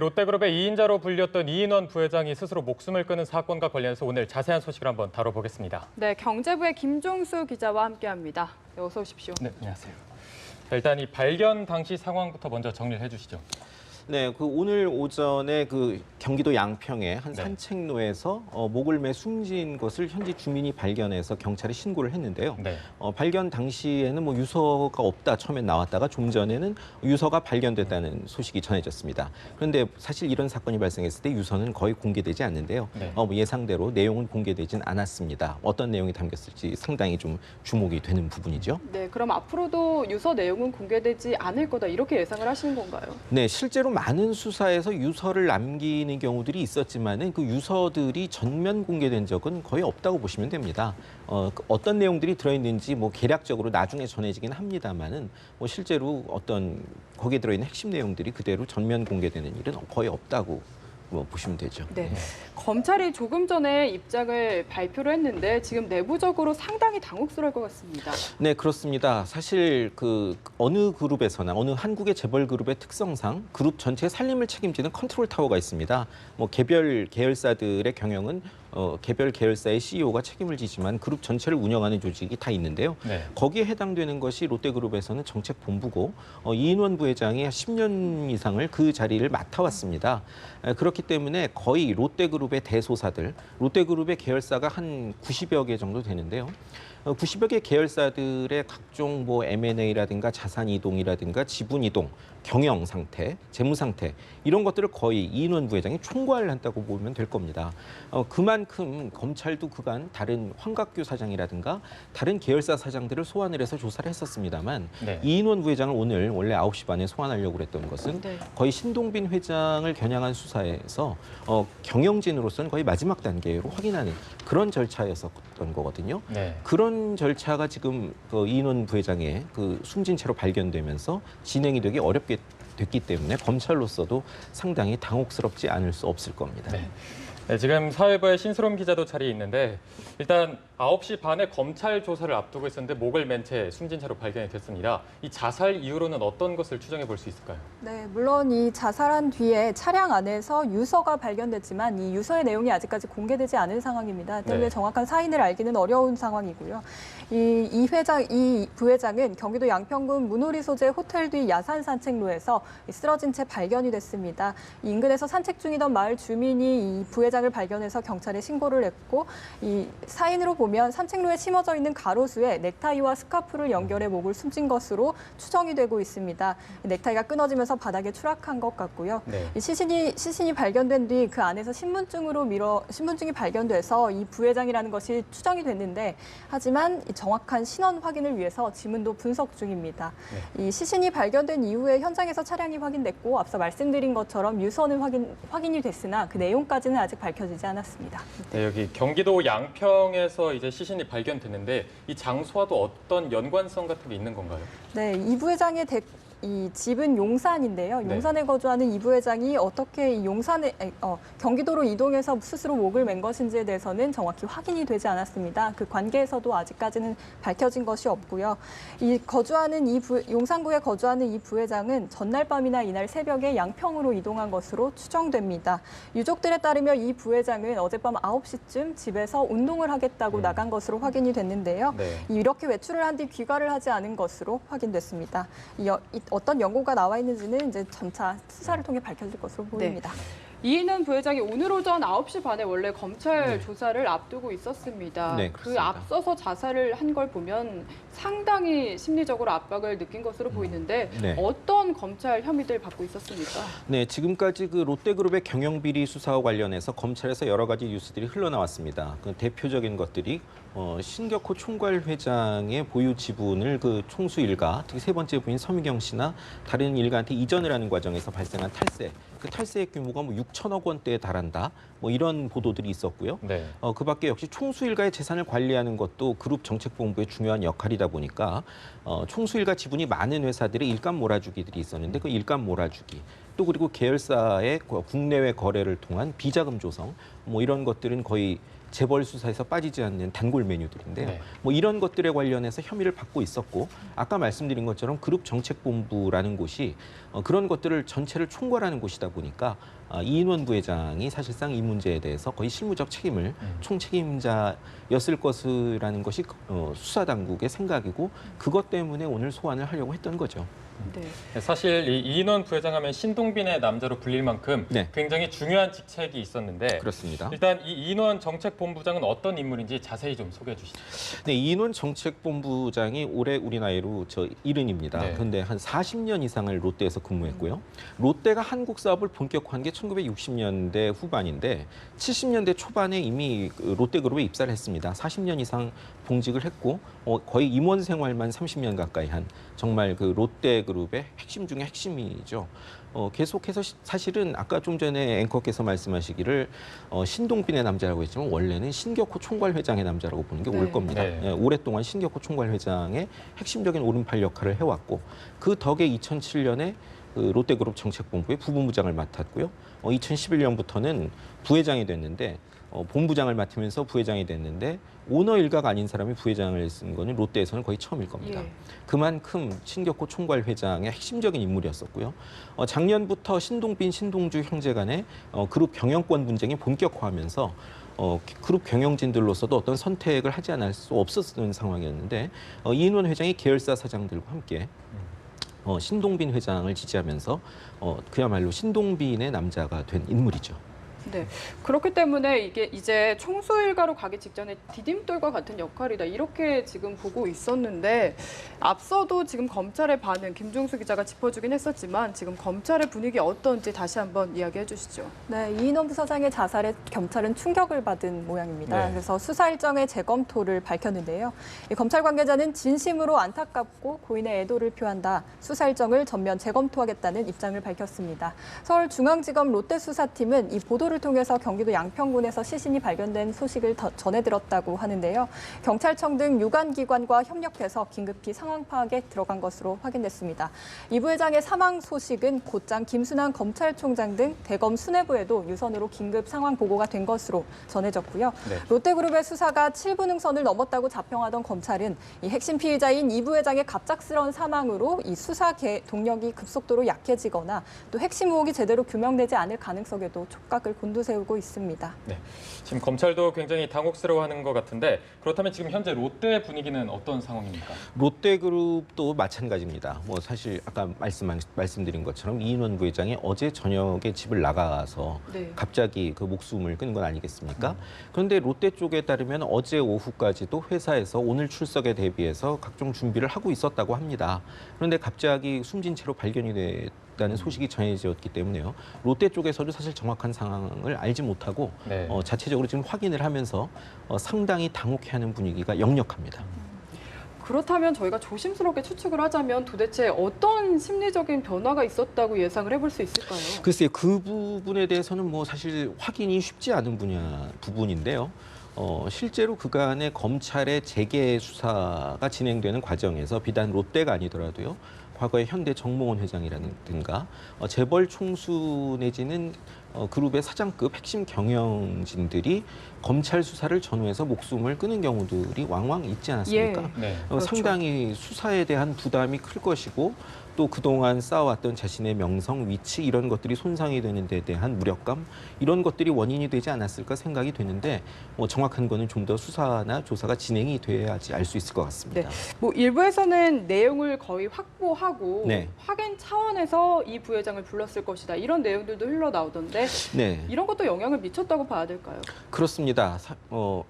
롯데그룹의 2인자로 불렸던 이인원 부회장이 스스로 목숨을 끊은 사건과 관련해서 오늘 자세한 소식을 한번 다뤄보겠습니다. 네, 경제부의 김종수 기자와 함께합니다. 네, 어서 오십시오. 네, 안녕하세요. 자, 일단 이 발견 당시 상황부터 먼저 정리를 해주시죠. 네, 오늘 오전에 경기도 양평의 한 네. 산책로에서 목을 매 숨진 것을 현지 주민이 발견해서 경찰에 신고를 했는데요. 네. 발견 당시에는 유서가 없다 처음에 나왔다가 좀 전에는 유서가 발견됐다는 소식이 전해졌습니다. 그런데 사실 이런 사건이 발생했을 때 유서는 거의 공개되지 않는데요. 네. 예상대로 내용은 공개되진 않았습니다. 어떤 내용이 담겼을지 상당히 좀 주목이 되는 부분이죠. 네, 그럼 앞으로도 유서 내용은 공개되지 않을 거다 이렇게 예상을 하시는 건가요? 네, 실제로 많은 수사에서 유서를 남기는 경우들이 있었지만은 그 유서들이 전면 공개된 적은 거의 없다고 보시면 됩니다. 어떤 내용들이 들어있는지 개략적으로 나중에 전해지긴 합니다만은 실제로 거기에 들어있는 핵심 내용들이 그대로 전면 공개되는 일은 거의 없다고 보시면 되죠. 네. 검찰이 조금 전에 입장을 발표를 했는데 지금 내부적으로 상당히 당혹스러울 것 같습니다. 네, 그렇습니다. 사실 어느 그룹에서나 어느 한국의 재벌 그룹의 특성상 그룹 전체의 살림을 책임지는 컨트롤 타워가 있습니다. 개별 계열사들의 경영은 개별 계열사의 CEO가 책임을 지지만 그룹 전체를 운영하는 조직이 다 있는데요. 네. 거기에 해당되는 것이 롯데그룹에서는 정책본부고 이인원 부회장이 10년 이상을 그 자리를 맡아왔습니다. 그렇기 때문에 거의 롯데그룹의 대소사들, 롯데그룹의 계열사가 한 90여 개 정도 되는데요. 90여 개 계열사들의 각종 M&A라든가 자산 이동이라든가 지분 이동, 경영 상태, 재무 상태 이런 것들을 거의 이인원 부회장이 총괄을 한다고 보면 될 겁니다. 그만큼 검찰도 그간 다른 황각규 사장이라든가 다른 계열사 사장들을 소환을 해서 조사를 했었습니다만 네. 이인원 부회장을 오늘 원래 9시 반에 소환하려고 했던 것은 네. 거의 신동빈 회장을 겨냥한 수사에서 경영진으로서는 거의 마지막 단계로 확인하는 그런 절차였었던 거거든요. 네. 그런 절차가 지금 이인원 부회장의 숨진 채로 발견되면서 진행이 되기 어렵게 됐기 때문에 검찰로서도 상당히 당혹스럽지 않을 수 없을 겁니다. 네. 네, 지금 사회부의 신스롬 기자도 자리에 있는데 일단 9시 반에 검찰 조사를 앞두고 있었는데 목을 맨 채 숨진 채로 발견이 됐습니다. 이 자살 이유로는 어떤 것을 추정해 볼 수 있을까요? 네, 물론 이 자살한 뒤에 차량 안에서 유서가 발견됐지만 이 유서의 내용이 아직까지 공개되지 않은 상황입니다. 때문에 네. 정확한 사인을 알기는 어려운 상황이고요. 이 부회장은 경기도 양평군 문우리 소재 호텔 뒤 야산 산책로에서 쓰러진 채 발견이 됐습니다. 이 인근에서 산책 중이던 마을 주민이 이 부회장을 발견해서 경찰에 신고를 했고 이 사인으로 보면 산책로에 심어져 있는 가로수에 넥타이와 스카프를 연결해 목을 숨진 것으로 추정이 되고 있습니다. 넥타이가 끊어지면서 바닥에 추락한 것 같고요. 네. 이 시신이 발견된 뒤 그 안에서 신분증이 발견돼서 이 부회장이라는 것이 추정이 됐는데 하지만 정확한 신원 확인을 위해서 지문도 분석 중입니다. 네. 이 시신이 발견된 이후에 현장에서 차량이 확인됐고 앞서 말씀드린 것처럼 유서는 확인이 됐으나 그 내용까지는 아직 밝혀지지 않았습니다. 네, 여기 경기도 양평에서 이제 시신이 발견됐는데 이 장소와도 어떤 연관성 같은 게 있는 건가요? 네, 이 부회장의 이 집은 용산인데요. 네. 용산에 거주하는 이 부회장이 어떻게 이 경기도로 이동해서 스스로 목을 맨 것인지에 대해서는 정확히 확인이 되지 않았습니다. 그 관계에서도 아직까지는 밝혀진 것이 없고요. 용산구에 거주하는 이 부회장은 전날 밤이나 이날 새벽에 양평으로 이동한 것으로 추정됩니다. 유족들에 따르면 이 부회장은 어젯밤 9시쯤 집에서 운동을 하겠다고 나간 것으로 확인이 됐는데요. 네. 이렇게 외출을 한 뒤 귀가를 하지 않은 것으로 확인됐습니다. 어떤 연고가 나와 있는지는 이제 점차 수사를 통해 밝혀질 것으로 보입니다. 이인원 부회장이 오늘 오전 9시 반에 원래 검찰 조사를 앞두고 있었습니다. 네, 그 그렇습니다. 앞서서 자살을 한 걸 보면 상당히 심리적으로 압박을 느낀 것으로 보이는데 네. 어떤 검찰 혐의들 받고 있었습니까? 네, 지금까지 롯데그룹의 경영비리 수사와 관련해서 검찰에서 여러 가지 뉴스들이 흘러나왔습니다. 대표적인 것들이 신격호 총괄 회장의 보유 지분을 총수 일가, 특히 세 번째 부인 서미경 씨나 다른 일가한테 이전을 하는 과정에서 발생한 탈세, 그 탈세의 규모가 6천억 원대에 달한다. 이런 보도들이 있었고요. 네. 그밖에 역시 총수 일가의 재산을 관리하는 것도 그룹 정책본부의 중요한 역할이다 보니까 총수 일가 지분이 많은 회사들의 일감 몰아주기들이 있었는데 그 일감 몰아주기 또 그리고 계열사의 국내외 거래를 통한 비자금 조성 이런 것들은 거의 재벌 수사에서 빠지지 않는 단골 메뉴들인데요. 네. 뭐 이런 것들에 관련해서 혐의를 받고 있었고 아까 말씀드린 것처럼 그룹 정책본부라는 곳이 그런 것들을 전체를 총괄하는 곳이다 보니까 이인원 부회장이 사실상 이 문제에 대해서 거의 실무적 책임을 총책임자였을 것이라는 것이 수사 당국의 생각이고 그것 때문에 오늘 소환을 하려고 했던 거죠. 네. 사실 이 이인원 부회장 하면 신동빈의 남자로 불릴 만큼 네. 굉장히 중요한 직책이 있었는데 그렇습니다. 일단 이 이인원 정책본부장은 어떤 인물인지 자세히 좀 소개해 주시죠. 네, 이인원 정책본부장이 올해 우리 나이로 저 70입니다. 네. 그런데 한 40년 이상을 롯데에서 근무했고요. 롯데가 한국 사업을 본격화한 게 1960년대 후반인데 70년대 초반에 이미 롯데그룹에 입사를 했습니다. 40년 이상 봉직을 했고 거의 임원 생활만 30년 가까이 한 정말 그 롯데그룹의 핵심 중에 핵심이죠. 계속해서 사실은 아까 좀 전에 앵커께서 말씀하시기를 신동빈의 남자라고 했지만 원래는 신격호 총괄회장의 남자라고 보는 게 옳을 네. 겁니다. 네. 예, 오랫동안 신격호 총괄회장의 핵심적인 오른팔 역할을 해왔고 그 덕에 2007년에 그 롯데그룹 정책본부의 부본부장을 맡았고요. 2011년부터는 부회장이 됐는데 본부장을 맡으면서 부회장이 됐는데 오너 일가가 아닌 사람이 부회장을 쓴 거는 롯데에서는 거의 처음일 겁니다. 예. 그만큼 신격호 총괄회장의 핵심적인 인물이었었고요. 작년부터 신동빈, 신동주 형제 간의 그룹 경영권 분쟁이 본격화하면서 그룹 경영진들로서도 어떤 선택을 하지 않을 수 없었던 상황이었는데 이인원 회장이 계열사 사장들과 함께 신동빈 회장을 지지하면서 그야말로 신동빈의 남자가 된 인물이죠. 네. 그렇기 때문에 이게 이제 총수 일가로 가기 직전에 디딤돌과 같은 역할이다. 이렇게 지금 보고 있었는데 앞서도 지금 검찰의 반응 김종수 기자가 짚어주긴 했었지만 지금 검찰의 분위기 어떤지 다시 한번 이야기해 주시죠. 네, 이인원 부사장의 자살에 경찰은 충격을 받은 모양입니다. 네. 그래서 수사 일정의 재검토를 밝혔는데요. 이 검찰 관계자는 진심으로 안타깝고 고인의 애도를 표한다. 수사 일정을 전면 재검토하겠다는 입장을 밝혔습니다. 서울중앙지검 롯데수사팀은 이 보도를 통해서 경기도 양평군에서 시신이 발견된 소식을 전해 들었다고 하는데요. 경찰청 등 유관기관과 협력해서 긴급히 상황 파악에 들어간 것으로 확인됐습니다. 이 부회장의 사망 소식은 곧장 김순환 검찰총장 등 대검 수뇌부에도 유선으로 긴급 상황 보고가 된 것으로 전해졌고요. 네. 롯데그룹의 수사가 7부 능선을 넘었다고 자평하던 검찰은 이 핵심 피의자인 이 부회장의 갑작스러운 사망으로 이 수사 동력이 급속도로 약해지거나 또 핵심 의혹이 제대로 규명되지 않을 가능성에도 촉각을 곤두세우고 있습니다. 네. 지금 검찰도 굉장히 당혹스러워하는 것 같은데 그렇다면 지금 현재 롯데 분위기는 어떤 상황입니까? 롯데그룹도 마찬가지입니다. 뭐 사실 아까 말씀드린 것처럼 이인원 부회장이 어제 저녁에 집을 나가서 네. 갑자기 그 목숨을 끊은 건 아니겠습니까? 그런데 롯데 쪽에 따르면 어제 오후까지도 회사에서 오늘 출석에 대비해서 각종 준비를 하고 있었다고 합니다. 그런데 갑자기 숨진 채로 발견이 됐다는 소식이 전해졌기 때문에요. 롯데 쪽에서도 사실 정확한 상황을 알지 못하고 네. 자체적으로 지금 확인을 하면서 상당히 당혹해하는 분위기가 역력합니다. 그렇다면 저희가 조심스럽게 추측을 하자면 도대체 어떤 심리적인 변화가 있었다고 예상을 해볼 수 있을까요? 글쎄요, 그 부분에 대해서는 뭐 사실 확인이 쉽지 않은 부분인데요. 실제로 그간의 검찰의 재계 수사가 진행되는 과정에서 비단 롯데가 아니더라도요. 과거에 현대 정몽원 회장이라든가 재벌 총수 내지는 그룹의 사장급 핵심 경영진들이 검찰 수사를 전후해서 목숨을 끊은 경우들이 왕왕 있지 않았습니까? 예. 네. 그렇죠. 상당히 수사에 대한 부담이 클 것이고 또 그동안 쌓아왔던 자신의 명성, 위치 이런 것들이 손상이 되는 데 대한 무력감 이런 것들이 원인이 되지 않았을까 생각이 되는데 정확한 거는 좀 더 수사나 조사가 진행이 돼야지 알 수 있을 것 같습니다. 네. 뭐 일부에서는 내용을 거의 확보하고 네. 확인 차원에서 이 부회장을 불렀을 것이다. 이런 내용들도 흘러나오던데 네. 이런 것도 영향을 미쳤다고 봐야 될까요? 그렇습니다.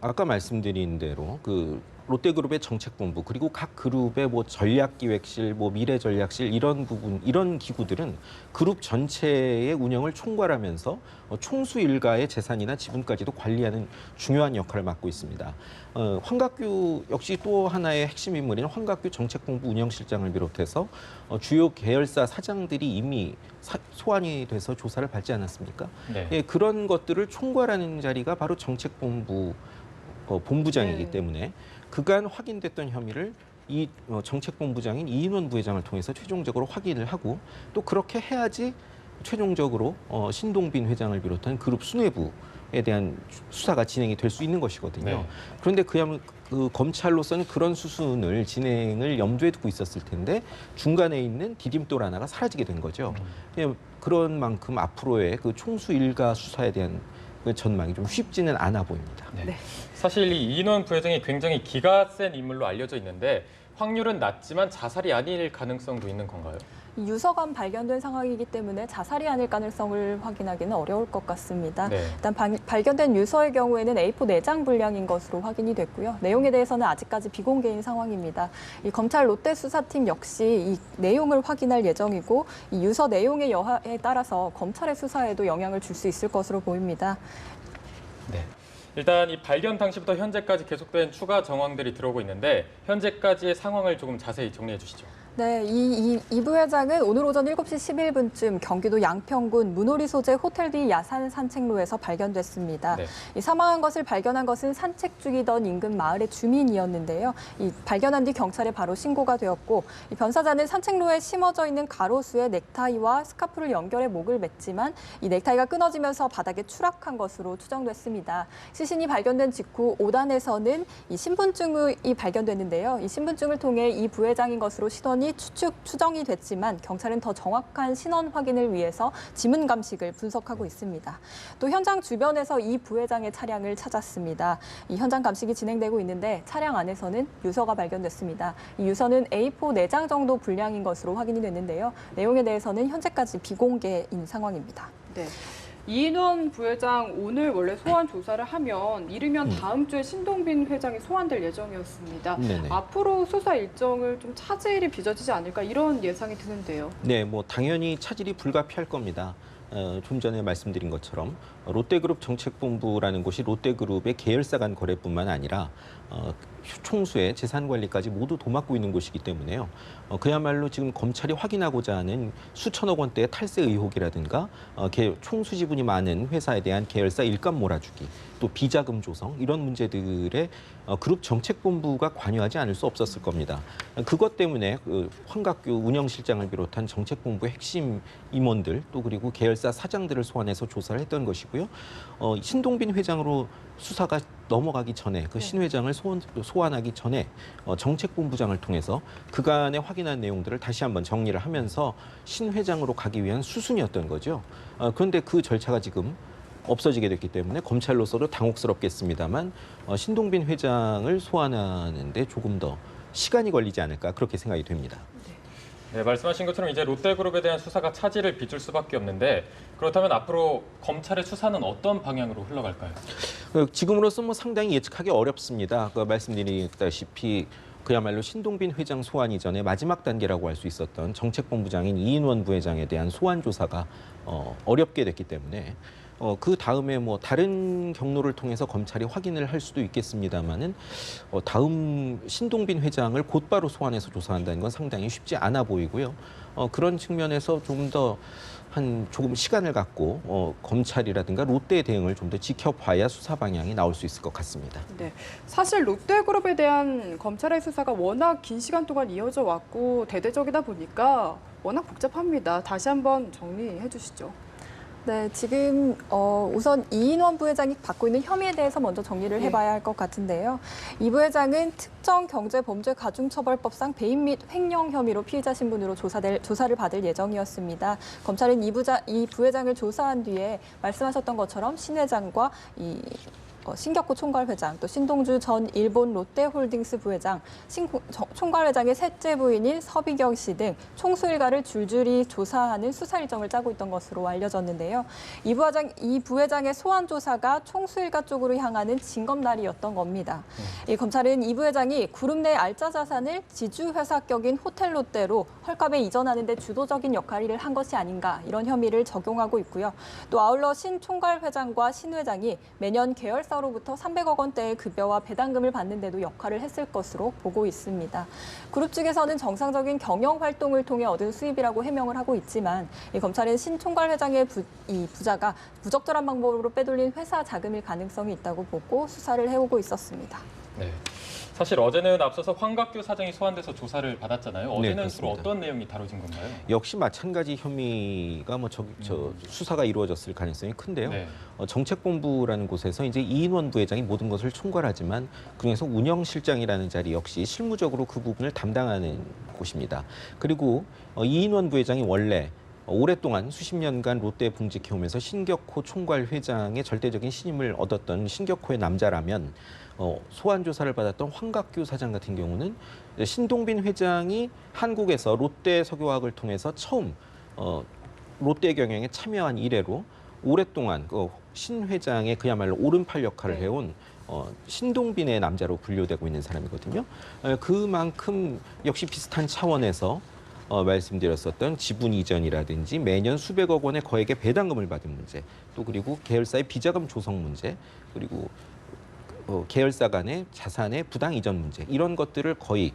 아까 말씀드린 대로 그 롯데그룹의 정책본부 그리고 각 그룹의 뭐 전략기획실, 뭐 미래전략실 이런 부분 이런 기구들은 그룹 전체의 운영을 총괄하면서 총수 일가의 재산이나 지분까지도 관리하는 중요한 역할을 맡고 있습니다. 황갑규 역시 또 하나의 핵심 인물인 황갑규 정책본부 운영실장을 비롯해서 주요 계열사 사장들이 이미 소환이 돼서 조사를 받지 않았습니까? 네. 예, 그런 것들을 총괄하는 자리가 바로 정책본부 본부장이기 네. 때문에 그간 확인됐던 혐의를 이 정책본부장인 이인원 부회장을 통해서 최종적으로 확인을 하고 또 그렇게 해야지 최종적으로 신동빈 회장을 비롯한 그룹 수뇌부에 대한 수사가 진행이 될 수 있는 것이거든요. 네. 그런데 그 검찰로서는 그런 수순을 진행을 염두에 두고 있었을 텐데 중간에 있는 디딤돌 하나가 사라지게 된 거죠. 그런 만큼 앞으로의 그 총수 일가 수사에 대한 그 전망이 좀 쉽지는 않아 보입니다. 네. 네. 사실 이 이인원 부회장이 굉장히 기가 센 인물로 알려져 있는데 확률은 낮지만 자살이 아닐 가능성도 있는 건가요? 이 유서가 발견된 상황이기 때문에 자살이 아닐 가능성을 확인하기는 어려울 것 같습니다. 네. 일단 발견된 유서의 경우에는 A4 4장 분량인 것으로 확인이 됐고요. 내용에 대해서는 아직까지 비공개인 상황입니다. 이 검찰 롯데 수사팀 역시 이 내용을 확인할 예정이고 이 유서 내용의 여하에 따라서 검찰의 수사에도 영향을 줄 수 있을 것으로 보입니다. 네. 일단 이 발견 당시부터 현재까지 계속된 추가 정황들이 들어오고 있는데 현재까지의 상황을 조금 자세히 정리해 주시죠. 네, 이 부회장은 오늘 오전 7시 11분쯤 경기도 양평군 문오리 소재 호텔 뒤 야산 산책로에서 발견됐습니다. 네. 이 사망한 것을 발견한 것은 산책 중이던 인근 마을의 주민이었는데요. 이 발견한 뒤 경찰에 바로 신고가 되었고 이 변사자는 산책로에 심어져 있는 가로수에 넥타이와 스카프를 연결해 목을 맸지만 이 넥타이가 끊어지면서 바닥에 추락한 것으로 추정됐습니다. 시신이 발견된 직후 5단에서는 이 신분증이 발견됐는데요. 이 신분증을 통해 이 부회장인 것으로 신원이 추정이 됐지만 경찰은 더 정확한 신원 확인을 위해서 지문 감식을 분석하고 있습니다. 또 현장 주변에서 이 부회장의 차량을 찾았습니다. 이 현장 감식이 진행되고 있는데 차량 안에서는 유서가 발견됐습니다. 이 유서는 A4 4장 정도 분량인 것으로 확인이 됐는데요. 내용에 대해서는 현재까지 비공개인 상황입니다. 네. 이인원 부회장 오늘 원래 소환 조사를 하면 이르면 다음 주에 신동빈 회장이 소환될 예정이었습니다. 네네. 앞으로 수사 일정을 좀 차질이 빚어지지 않을까 이런 예상이 드는데요. 네, 뭐 당연히 차질이 불가피할 겁니다. 좀 전에 말씀드린 것처럼 롯데그룹 정책본부라는 곳이 롯데그룹의 계열사 간 거래뿐만 아니라 총수의 재산 관리까지 모두 도맡고 있는 곳이기 때문에요. 그야말로 지금 검찰이 확인하고자 하는 수천억 원대의 탈세 의혹이라든가 총수 지분이 많은 회사에 대한 계열사 일감 몰아주기, 또 비자금 조성 이런 문제들에 그룹 정책본부가 관여하지 않을 수 없었을 겁니다. 그것 때문에 황갑규 운영실장을 비롯한 정책본부의 핵심 임원들 또 그리고 계열사 사장들을 소환해서 조사를 했던 것이고요. 신동빈 회장으로 수사가 넘어가기 전에 그 신 회장을 소환하기 전에 정책본부장을 통해서 그간에 확인한 내용들을 다시 한번 정리를 하면서 신 회장으로 가기 위한 수순이었던 거죠. 그런데 그 절차가 지금 없어지게 됐기 때문에 검찰로서도 당혹스럽겠습니다만 신동빈 회장을 소환하는데 조금 더 시간이 걸리지 않을까 그렇게 생각이 됩니다. 네, 말씀하신 것처럼 이제 롯데그룹에 대한 수사가 차질을 빚을 수밖에 없는데 그렇다면 앞으로 검찰의 수사는 어떤 방향으로 흘러갈까요? 지금으로서 뭐 상당히 예측하기 어렵습니다. 말씀드렸다시피 그야말로 신동빈 회장 소환 이전에 마지막 단계라고 할 수 있었던 정책본부장인 이인원 부회장에 대한 소환 조사가 어렵게 됐기 때문에 그 다음에 뭐 다른 경로를 통해서 검찰이 확인을 할 수도 있겠습니다만은 다음 신동빈 회장을 곧바로 소환해서 조사한다는 건 상당히 쉽지 않아 보이고요. 그런 측면에서 조금 시간을 갖고 검찰이라든가 롯데의 대응을 좀 더 지켜봐야 수사 방향이 나올 수 있을 것 같습니다. 네, 사실 롯데그룹에 대한 검찰의 수사가 워낙 긴 시간 동안 이어져 왔고 대대적이다 보니까 워낙 복잡합니다. 다시 한번 정리해 주시죠. 네, 지금 우선 이인원 부회장이 받고 있는 혐의에 대해서 먼저 정리를 해봐야 할 것 같은데요. 이 부회장은 특정경제범죄가중처벌법상 배임 및 횡령 혐의로 피의자 신분으로 조사를 받을 예정이었습니다. 검찰은 이 부회장을 조사한 뒤에 말씀하셨던 것처럼 신 회장과 신격구 총괄회장, 또 신동주 전 일본 롯데홀딩스 부회장, 총괄회장의 셋째 부인인 서비경 씨 등 총수 일가를 줄줄이 조사하는 수사 일정을 짜고 있던 것으로 알려졌는데요. 이 부회장의 소환 조사가 총수 일가 쪽으로 향하는 징검다리였던 겁니다. 이 검찰은 이 부회장이 그룹 내 알짜 자산을 지주회사격인 호텔 롯데로 헐값에 이전하는 데 주도적인 역할을 한 것이 아닌가 이런 혐의를 적용하고 있고요. 또 아울러 신 총괄회장과 신 회장이 매년 계열사 로부터 300억 원대의 급여와 배당금을 받는 데도 역할을 했을 것으로 보고 있습니다. 그룹 측에서는 정상적인 경영 활동을 통해 얻은 수입이라고 해명을 하고 있지만 이 검찰은 신 총괄회장의 부자가 부적절한 방법으로 빼돌린 회사 자금일 가능성이 있다고 보고 수사를 해오고 있었습니다. 네. 사실 어제는 앞서서 황갑규 사장이 소환돼서 조사를 받았잖아요. 어제는 주로 그렇습니다. 어떤 내용이 다뤄진 건가요? 역시 마찬가지 혐의가 수사가 이루어졌을 가능성이 큰데요. 네. 정책본부라는 곳에서 이제 이인원 부회장이 모든 것을 총괄하지만 그중에서 운영실장이라는 자리 역시 실무적으로 그 부분을 담당하는 곳입니다. 그리고 이인원 부회장이 원래 오랫동안 수십 년간 롯데에 봉직해오면서 신격호 총괄 회장의 절대적인 신임을 얻었던 신격호의 남자라면 소환 조사를 받았던 황갑규 사장 같은 경우는 신동빈 회장이 한국에서 롯데 석유화학을 통해서 처음 롯데 경영에 참여한 이래로 오랫동안 신 회장의 그야말로 오른팔 역할을 해온 신동빈의 남자로 분류되고 있는 사람이거든요. 그만큼 역시 비슷한 차원에서 말씀드렸었던 지분 이전이라든지 매년 수백억 원의 거액의 배당금을 받은 문제, 또 그리고 계열사의 비자금 조성 문제, 그리고 계열사 간의 자산의 부당 이전 문제, 이런 것들을 거의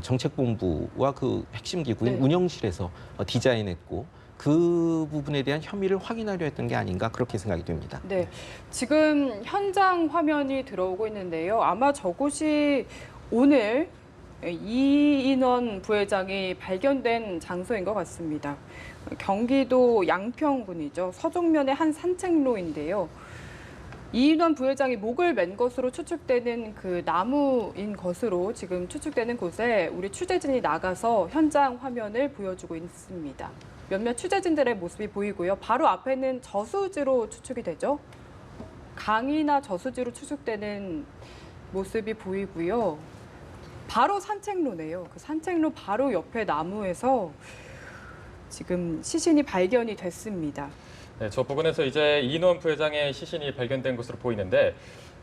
정책본부와 그 핵심 기구인 운영실에서 디자인했고 그 부분에 대한 혐의를 확인하려 했던 게 아닌가 그렇게 생각이 됩니다. 네, 지금 현장 화면이 들어오고 있는데요. 아마 저곳이 오늘 이인원 부회장이 발견된 장소인 것 같습니다. 경기도 양평군이죠. 서종면의 한 산책로인데요. 이인원 부회장이 목을 맨 것으로 추측되는 그 나무인 것으로 지금 추측되는 곳에 우리 취재진이 나가서 현장 화면을 보여주고 있습니다. 몇몇 취재진들의 모습이 보이고요. 바로 앞에는 저수지로 추측이 되죠. 강이나 저수지로 추측되는 모습이 보이고요. 바로 산책로네요. 그 산책로 바로 옆에 나무에서 지금 시신이 발견이 됐습니다. 네, 저 부근에서 이제 이인원 부회장의 시신이 발견된 것으로 보이는데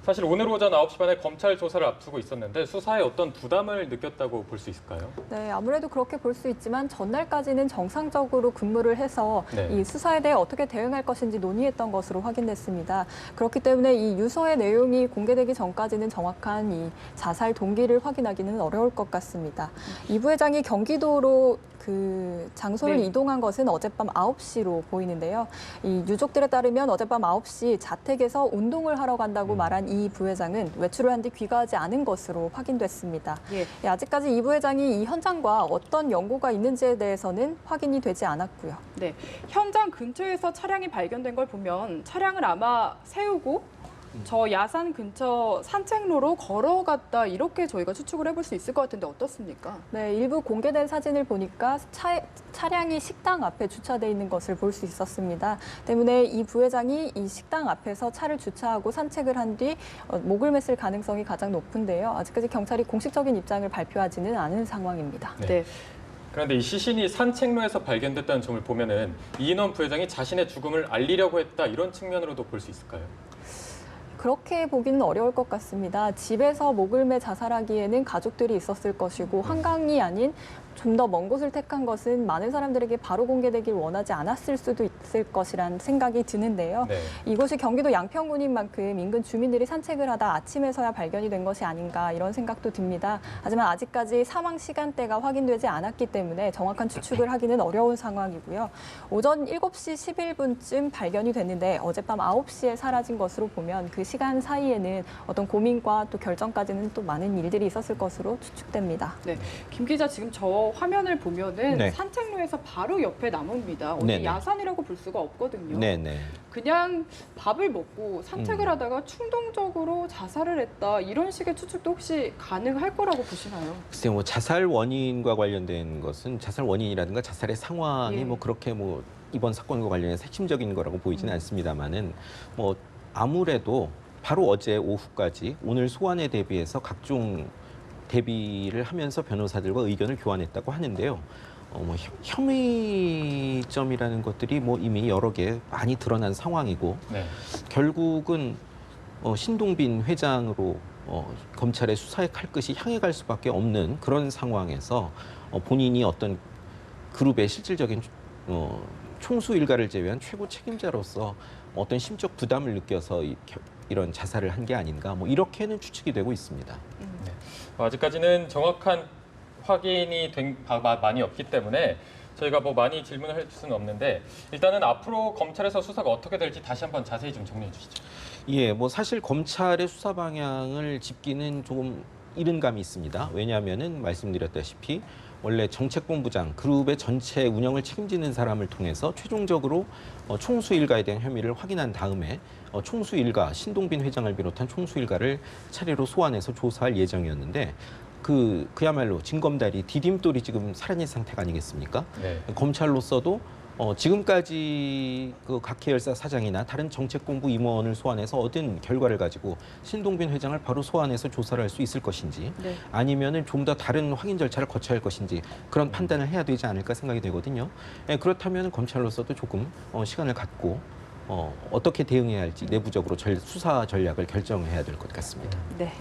사실 오늘 오전 9시 반에 검찰 조사를 앞두고 있었는데 수사에 어떤 부담을 느꼈다고 볼 수 있을까요? 네, 아무래도 그렇게 볼 수 있지만 전날까지는 정상적으로 근무를 해서 네. 이 수사에 대해 어떻게 대응할 것인지 논의했던 것으로 확인됐습니다. 그렇기 때문에 이 유서의 내용이 공개되기 전까지는 정확한 이 자살 동기를 확인하기는 어려울 것 같습니다. 이 부회장이 경기도로 그 장소를 이동한 것은 어젯밤 9시로 보이는데요. 이 유족들에 따르면 어젯밤 9시 자택에서 운동을 하러 간다고 말한 이 부회장은 외출을 한 뒤 귀가하지 않은 것으로 확인됐습니다. 예. 아직까지 이 부회장이 이 현장과 어떤 연고가 있는지에 대해서는 확인이 되지 않았고요. 네, 현장 근처에서 차량이 발견된 걸 보면 차량을 아마 세우고 저 야산 근처 산책로로 걸어갔다 이렇게 저희가 추측을 해볼 수 있을 것 같은데 어떻습니까? 네, 일부 공개된 사진을 보니까 차량이 식당 앞에 주차돼 있는 것을 볼 수 있었습니다. 때문에 이 부회장이 이 식당 앞에서 차를 주차하고 산책을 한 뒤 목을 맸을 가능성이 가장 높은데요. 아직까지 경찰이 공식적인 입장을 발표하지는 않은 상황입니다. 네. 그런데 이 시신이 산책로에서 발견됐다는 점을 보면은 이인원 부회장이 자신의 죽음을 알리려고 했다 이런 측면으로도 볼 수 있을까요? 그렇게 보기는 어려울 것 같습니다. 집에서 목을 매 자살하기에는 가족들이 있었을 것이고 한강이 아닌 좀 더 먼 곳을 택한 것은 많은 사람들에게 바로 공개되길 원하지 않았을 수도 있을 것이란 생각이 드는데요. 네. 이곳이 경기도 양평군인 만큼 인근 주민들이 산책을 하다 아침에서야 발견이 된 것이 아닌가 이런 생각도 듭니다. 하지만 아직까지 사망 시간대가 확인되지 않았기 때문에 정확한 추측을 하기는 어려운 상황이고요. 오전 7시 11분쯤 발견이 됐는데 어젯밤 9시에 사라진 것으로 보면 그 시간 사이에는 어떤 고민과 또 결정까지는 또 많은 일들이 있었을 것으로 추측됩니다. 네, 김 기자 지금 저 화면을 보면은 네. 산책로에서 바로 옆에 나무입니다. 어디 네네. 야산이라고 볼 수가 없거든요. 네네. 그냥 밥을 먹고 산책을 하다가 충동적으로 자살을 했다 이런 식의 추측도 혹시 가능할 거라고 보시나요? 글쎄요, 뭐 자살 원인과 관련된 것은 자살 원인이라든가 자살의 상황이 예. 뭐 그렇게 뭐 이번 사건과 관련해서 핵심적인 거라고 보이지는 않습니다만은 뭐 아무래도 바로 어제 오후까지 오늘 소환에 대비해서 각종 대비를 하면서 변호사들과 의견을 교환했다고 하는데요. 뭐 혐의점이라는 것들이 뭐 이미 여러 개 많이 드러난 상황이고 네. 결국은 신동빈 회장으로 검찰의 수사의 칼끝이 향해 갈 수밖에 없는 그런 상황에서 본인이 어떤 그룹의 실질적인 총수 일가를 제외한 최고 책임자로서 어떤 심적 부담을 느껴서 이런 자살을 한 게 아닌가 뭐 이렇게는 추측이 되고 있습니다. 아직까지는 정확한 확인이 된 바가 많이 없기 때문에 저희가 뭐 많이 질문을 할 수는 없는데 일단은 앞으로 검찰에서 수사가 어떻게 될지 다시 한번 자세히 좀 정리해 주시죠. 예, 뭐 사실 검찰의 수사 방향을 짚기는 조금 이른 감이 있습니다. 왜냐하면은 말씀드렸다시피 원래 정책본부장 그룹의 전체 운영을 책임지는 사람을 통해서 최종적으로 총수 일가에 대한 혐의를 확인한 다음에 총수 일가 신동빈 회장을 비롯한 총수 일가를 차례로 소환해서 조사할 예정이었는데 그야말로 징검다리 디딤돌이 지금 살아있는 상태가 아니겠습니까? 네. 검찰로서도 지금까지 그 각 계열사 사장이나 다른 정책본부 임원을 소환해서 얻은 결과를 가지고 신동빈 회장을 바로 소환해서 조사를 할 수 있을 것인지 네. 아니면은 좀 더 다른 확인 절차를 거쳐야 할 것인지 그런 판단을 해야 되지 않을까 생각이 되거든요. 그렇다면 검찰로서도 조금 시간을 갖고 어떻게 대응해야 할지 내부적으로 수사 전략을 결정해야 될 것 같습니다. 네.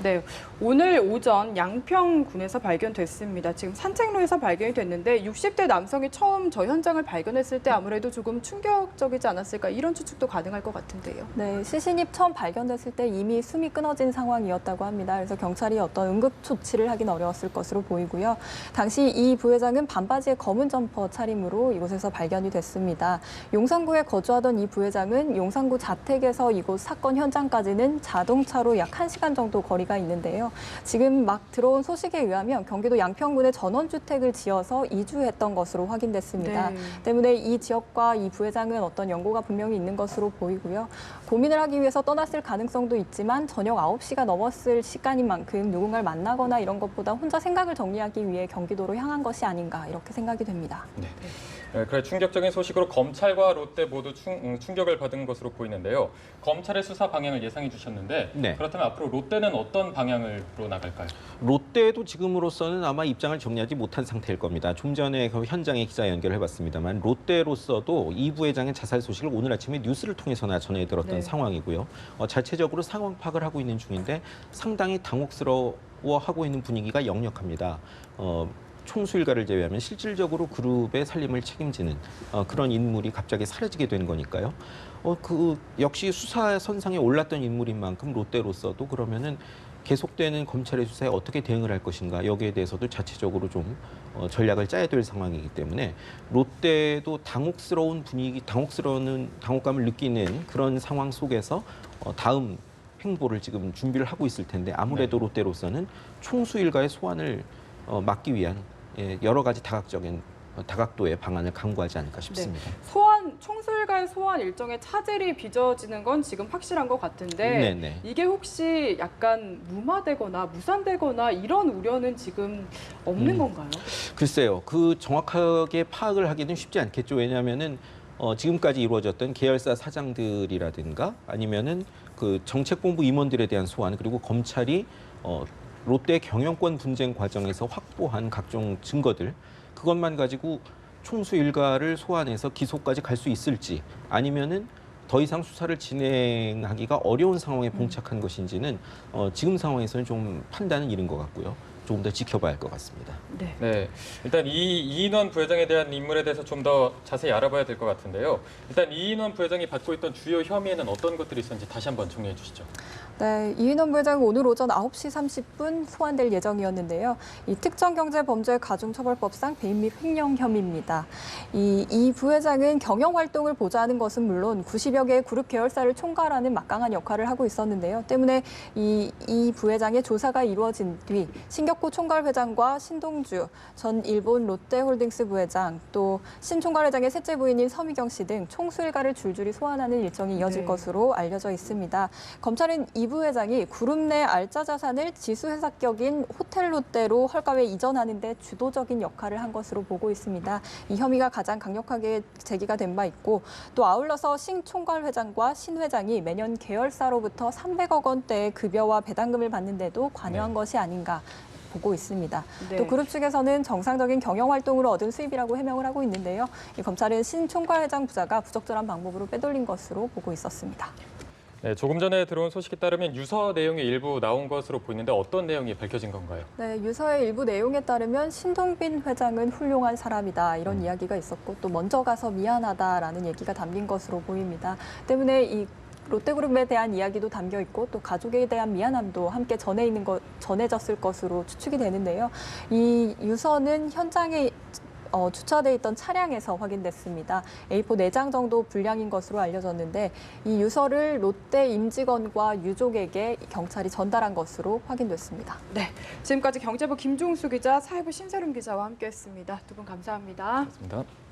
네, 오늘 오전 양평군에서 발견됐습니다. 지금 산책로에서 발견이 됐는데 60대 남성이 처음 저 현장을 발견했을 때 아무래도 조금 충격적이지 않았을까 이런 추측도 가능할 것 같은데요. 네, 시신이 처음 발견됐을 때 이미 숨이 끊어진 상황이었다고 합니다. 그래서 경찰이 어떤 응급 조치를 하긴 어려웠을 것으로 보이고요. 당시 이 부회장은 반바지에 검은 점퍼 차림으로 이곳에서 발견이 됐습니다. 용산구에 거주하던 이 부회장은 용산구 자택에서 이곳 사건 현장까지는 자동차로 약 1시간 정도 거리가 있는데요. 지금 막 들어온 소식에 의하면 경기도 양평군에 전원주택을 지어서 이주했던 것으로 확인됐습니다. 네. 때문에 이 지역과 이 부회장은 어떤 연고가 분명히 있는 것으로 보이고요. 고민을 하기 위해서 떠났을 가능성도 있지만 저녁 9시가 넘었을 시간인 만큼 누군가를 만나거나 이런 것보다 혼자 생각을 정리하기 위해 경기도로 향한 것이 아닌가 이렇게 생각이 됩니다. 네. 그래 충격적인 소식으로 검찰과 롯데 모두 충격을 받은 것으로 보이는데요. 검찰의 수사 방향을 예상해 주셨는데 네. 그렇다면 앞으로 롯데는 어떤 방향으로 나갈까요? 롯데도 지금으로서는 아마 입장을 정리하지 못한 상태일 겁니다. 좀 전에 그 현장에 기자 연결을 해봤습니다만 롯데로서도 이 부회장의 자살 소식을 오늘 아침에 뉴스를 통해서나 전해 들었던 네. 상황이고요. 자체적으로 상황 파악을 하고 있는 중인데 상당히 당혹스러워하고 있는 분위기가 역력합니다. 총수 일가를 제외하면 실질적으로 그룹의 살림을 책임지는 그런 인물이 갑자기 사라지게 된 거니까요. 역시 수사 선상에 올랐던 인물인 만큼 롯데로서도 그러면은 계속되는 검찰의 수사에 어떻게 대응을 할 것인가 여기에 대해서도 자체적으로 좀 전략을 짜야 될 상황이기 때문에 롯데도 당혹스러운 분위기, 당혹감을 느끼는 그런 상황 속에서 다음 행보를 지금 준비를 하고 있을 텐데 아무래도 롯데로서는 총수 일가의 소환을 막기 위한 여러 가지 다각도의 방안을 강구하지 않을까 싶습니다. 총수일가의 소환 일정에 차질이 빚어지는 건 지금 확실한 것 같은데 네네. 이게 혹시 약간 무마되거나 무산되거나 이런 우려는 지금 없는 건가요? 글쎄요, 정확하게 파악을 하기는 쉽지 않겠죠. 왜냐하면은 지금까지 이루어졌던 계열사 사장들이라든가 아니면은 그 정책본부 임원들에 대한 소환 그리고 검찰이 롯데 경영권 분쟁 과정에서 확보한 각종 증거들 그것만 가지고 총수 일가를 소환해서 기소까지 갈 수 있을지 아니면은 더 이상 수사를 진행하기가 어려운 상황에 봉착한 것인지는 지금 상황에서는 좀 판단은 이른 것 같고요. 조금 더 지켜봐야 할 것 같습니다. 네. 네, 일단 이인원 부회장에 대한 인물에 대해서 좀 더 자세히 알아봐야 될 것 같은데요. 일단 이인원 부회장이 받고 있던 주요 혐의에는 어떤 것들이 있었는지 다시 한번 정리해 주시죠. 네, 이인원 부회장은 오늘 오전 9시 30분 소환될 예정이었는데요. 이 특정경제범죄가중처벌법상 배임 및 횡령 혐의입니다. 이 부회장은 경영활동을 보좌하는 것은 물론 90여 개의 그룹 계열사를 총괄하는 막강한 역할을 하고 있었는데요. 때문에 이 부회장의 조사가 이루어진 뒤 신격구 총괄회장과 신동주 전 일본 롯데홀딩스 부회장 또 신총괄회장의 셋째 부인인 서미경 씨 등 총수 일가를 줄줄이 소환하는 일정이 이어질 네. 것으로 알려져 있습니다. 검찰은 이 부회장이 그룹 내 알짜 자산을 지수회사격인 호텔롯데로 헐값에 이전하는 데 주도적인 역할을 한 것으로 보고 있습니다. 이 혐의가 가장 강력하게 제기가 된 바 있고 또 아울러서 신 총괄회장과 신 회장이 매년 계열사로부터 300억 원대의 급여와 배당금을 받는데도 관여한 것이 아닌가 보고 있습니다. 네. 또 그룹 측에서는 정상적인 경영 활동으로 얻은 수입이라고 해명을 하고 있는데요. 이 검찰은 신 총괄회장 부자가 부적절한 방법으로 빼돌린 것으로 보고 있었습니다. 네, 조금 전에 들어온 소식에 따르면 유서 내용이 일부 나온 것으로 보이는데 어떤 내용이 밝혀진 건가요? 네, 유서의 일부 내용에 따르면 신동빈 회장은 훌륭한 사람이다 이런 이야기가 있었고 또 먼저 가서 미안하다라는 얘기가 담긴 것으로 보입니다. 때문에 이 롯데그룹에 대한 이야기도 담겨 있고 또 가족에 대한 미안함도 함께 전해졌을 것으로 추측이 되는데요. 이 유서는 현장에 주차돼 있던 차량에서 확인됐습니다. A4 4장 정도 분량인 것으로 알려졌는데 이 유서를 롯데 임직원과 유족에게 경찰이 전달한 것으로 확인됐습니다. 네, 지금까지 경제부 김종수 기자, 사회부 신세롬 기자와 함께했습니다. 두 분 감사합니다. 고맙습니다.